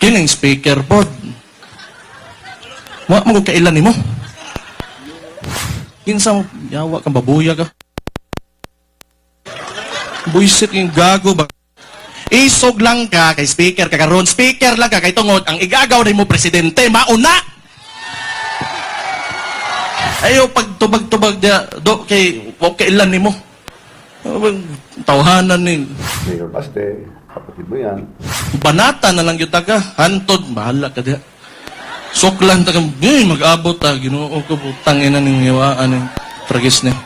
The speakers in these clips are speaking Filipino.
Kining speaker pod. Wa mo kailan nimo? Kinsa mo yawa kang babuya ka? Buisit yung gago ba? Isog lang ka kay speaker ka karon, speaker lang ka kay tungod ang igagaw mo presidente mauna. Ayo pagtubag-tubag dia do kay kailan nimo? Tawhanan ni Mayor Baste, kapatid mo yan. banata na lang yung taga. Hantod, bahala ka diha. Suklan taga, mag-abot ta. Ginoo ko, putang ina ng yawaan ng tragis niya.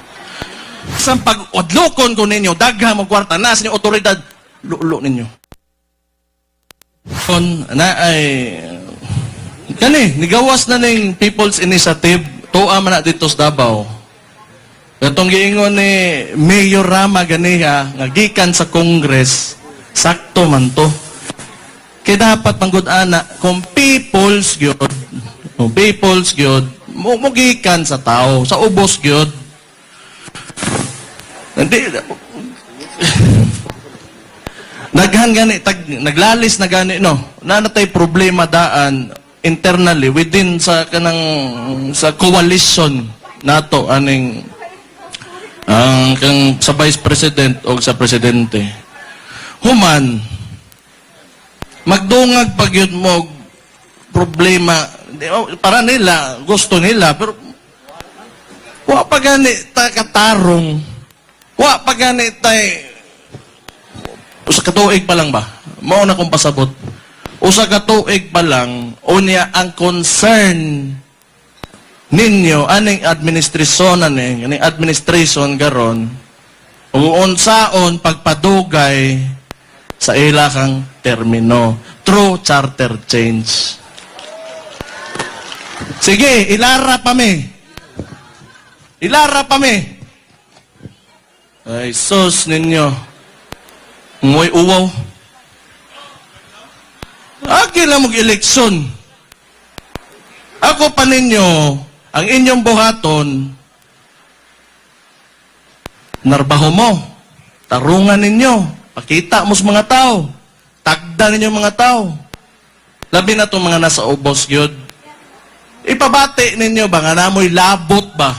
Sa pag-odlokon ko ninyo, dagha magkwarta na sa inyong otoridad, lulo ninyo. Kon, na ay, kani, nigawas na ng People's Initiative, tuwa man na dito sa Davao. Katong giingon ni Mayor Rama ganiha, nga gikan sa Congress, sakto man to. Kaya dapat manggod ana, kung people's gyud, mugikan sa tao, sa ubos gyud. Hindi, naghan gani, naglalis na gani, no? Nanatay problema daan internally within sa kanang sa coalition nato aning kang sa Vice President o sa Presidente. Human, magdungag pag yun mo problema, para nila, gusto nila, pero wa pa gani ta katarong, wa pa gani tay, usa ka tuig pa lang ba? Mao na kong pasabot. Usa ka tuig pa lang, unya ang concern ninyo, aning administrasyon aning administration garon, uunsaon pagpadugay sa ilakang termino through charter change. Sige, ilara pa mi. Ilara pa mi. Ay, sus ninyo. Ngoy uwaw. Agi lang mag-eleksyon. Ako pa ninyo, ang inyong buhaton, narbaho mo, tarungan ninyo, pakita mo sa mga tao, tagda ninyo mga tao. Labi na itong mga nasa ubos yun. Ipabati ninyo ba nga namoy labot ba?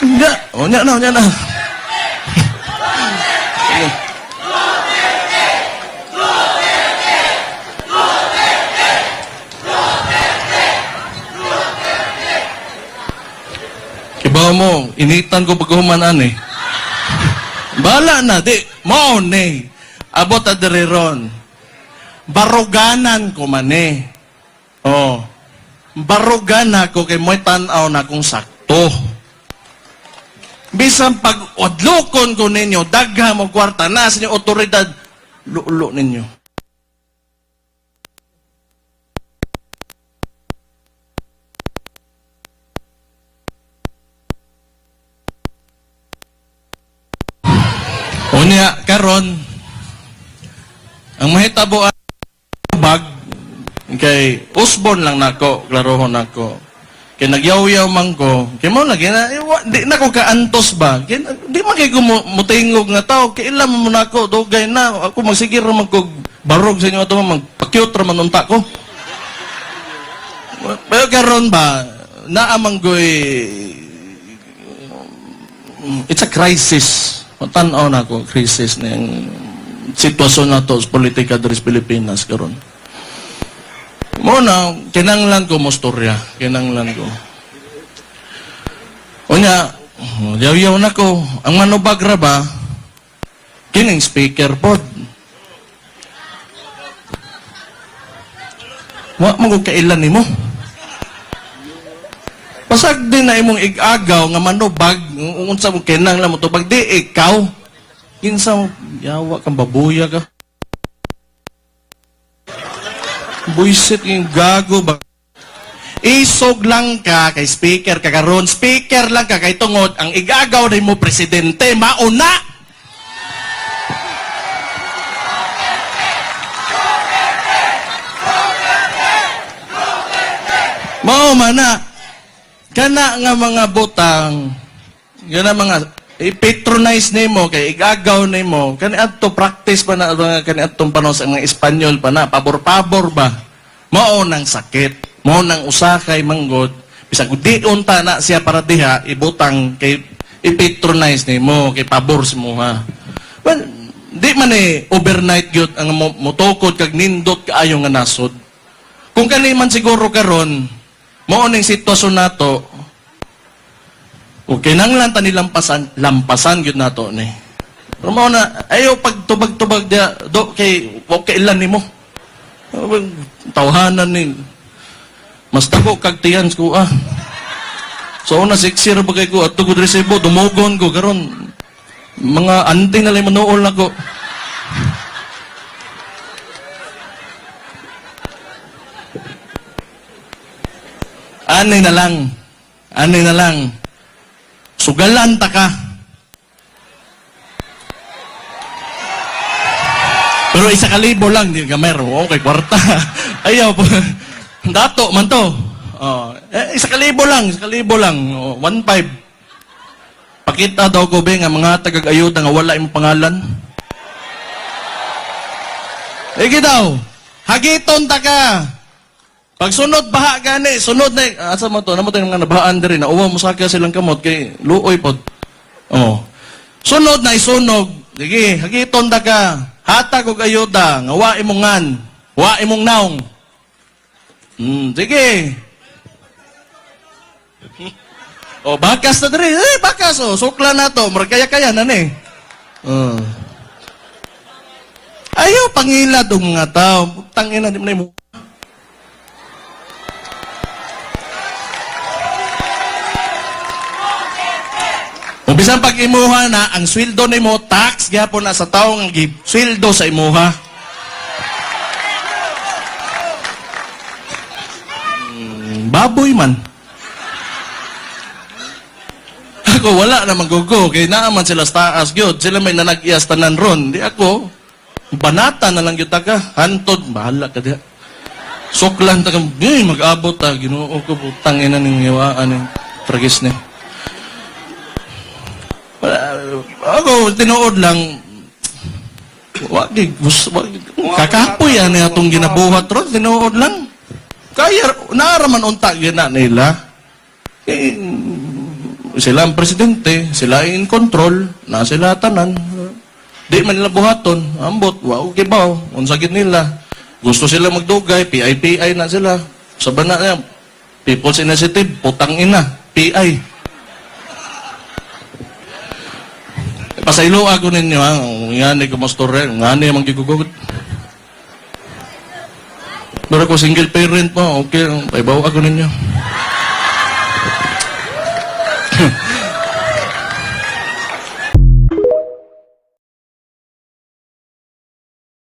Nga, o nya na. Ibaw mo, initan ko paghumanan eh. Bala na, di, mo ne. Abot adreron. Baruganan ko man eh. Oh. Barugan ako kay mo'y tanaw na kung sakto. Bisan pag-odlokon ko ninyo, dagha mo kwarta na sa inyong otoridad, lulo ninyo. Unya, karon, ang mahitabuan bag, kay Usborn lang nako, klarohon nako. Kay nagyaw-yaw man ko, kay mo lagi na, di na ko kaantos ba? Kay, di man kay mutingog nga tao, kay ilam mo nako, dugay na, ako magsigir man ko, barog sa inyo ito, magpakyut raman unta ko. Pero karon ba, naamanggoy, it's a crisis. Tanaw na ako, krisis na yung sitwasyon na to sa politika dari sa Pilipinas karon. Muna, kinanglan ko mo storya. Kinanglan ko. Unya, yaw-yaw na ko. Ang manubagra ba, kining speaker pod. Wa mo kung kailan ni mo. Pasag din na imong igagaw nga manubag, unsa mo kinanglan mo to, pag di ikaw, kinsa mo, yawa kang babuya ka. Buisit yung gago ba? Isog lang ka kay speaker ka karon, speaker lang ka kay tungod ang igagaw mo presidente mauna. Mao man na kana nga mga botang, kana mga i-patronize nimo kay igagaw nimo kani adto practice pa na kani adtong panahon sa mga Espanyol pa na pabor-pabor ba mao nang sakit mao nang usakay manggod bisag di unta na siya para diha ibutang kay i-patronize nimo kay pabor mo ha well di man overnight gyud ang motukod kag nindot kaayo nga nasod kung kani man siguro karon mao ning sitwasyon nato okay nang lang tanilang lampasan gyud nato ni. Pero mao na ayo pagtubag-tubag dia do kay okay ilan nimo. Tawhanan ni. Mas dako kag tiyan ko ah. So una 6 year bagay ko at tugod resibo dumugon ko karon mga anting na lay manuol nako. Ani na lang. Sugalan ta ka. Pero 1,000 lang, di ka meron. Okay, kwarta. Ayaw po. Dato man to. 1,000 lang, 1,500. Pakita daw ko, be, nga mga tagag-ayuda nga wala yung pangalan. Igi daw, hagiton ta ka. Pag sunod baha gani, sunod na asa mo to, namo tayo nga nabahaan diri na uwa mo sakya silang kamot kay luoy pod. Oh. Sunod na isunog. Sige, hagiton ta ka. Hatag og ayuda nga wa imong ngan, wa imong naong. Sige. Oh, bakas na diri. Bakas oh, sukla na to, markaya-kaya na ni. Ayaw pangilad og mga tao. Tangina di man mo. Kung bisan pag imuha na, ang sweldo ni mo, tax, gyapon na sa taong ang sweldo sa imuha. Baboy man. Ako, wala na magugo. Kaya naaman sila sa taas, gyud. Sila may nanag-iyas tanan ron. Di ako, banata na lang gyud taga. Hantod, bahala ka diha. Suklan taga, mag-abot ta. Ginoo ko, putang ina ng iwaan ng tragis niya. Ako, tinuod lang, kakapoy yan itong ginabuhat ron, tinuod lang. Kaya, naaraman unta gina nila. Sila ang presidente, sila in control, na sila tanan. Di man nila buhaton, ambot, wow, kibaw, unsagin nila. Gusto sila magdugay, PI na sila. Saban na niya, People's Initiative, putang ina, PI. Pasaylo ako ninyo, ha? Ngani ko mastorya, ngani mang gigugugot. Pero ko single parent mo, okay, paibaw ako ninyo.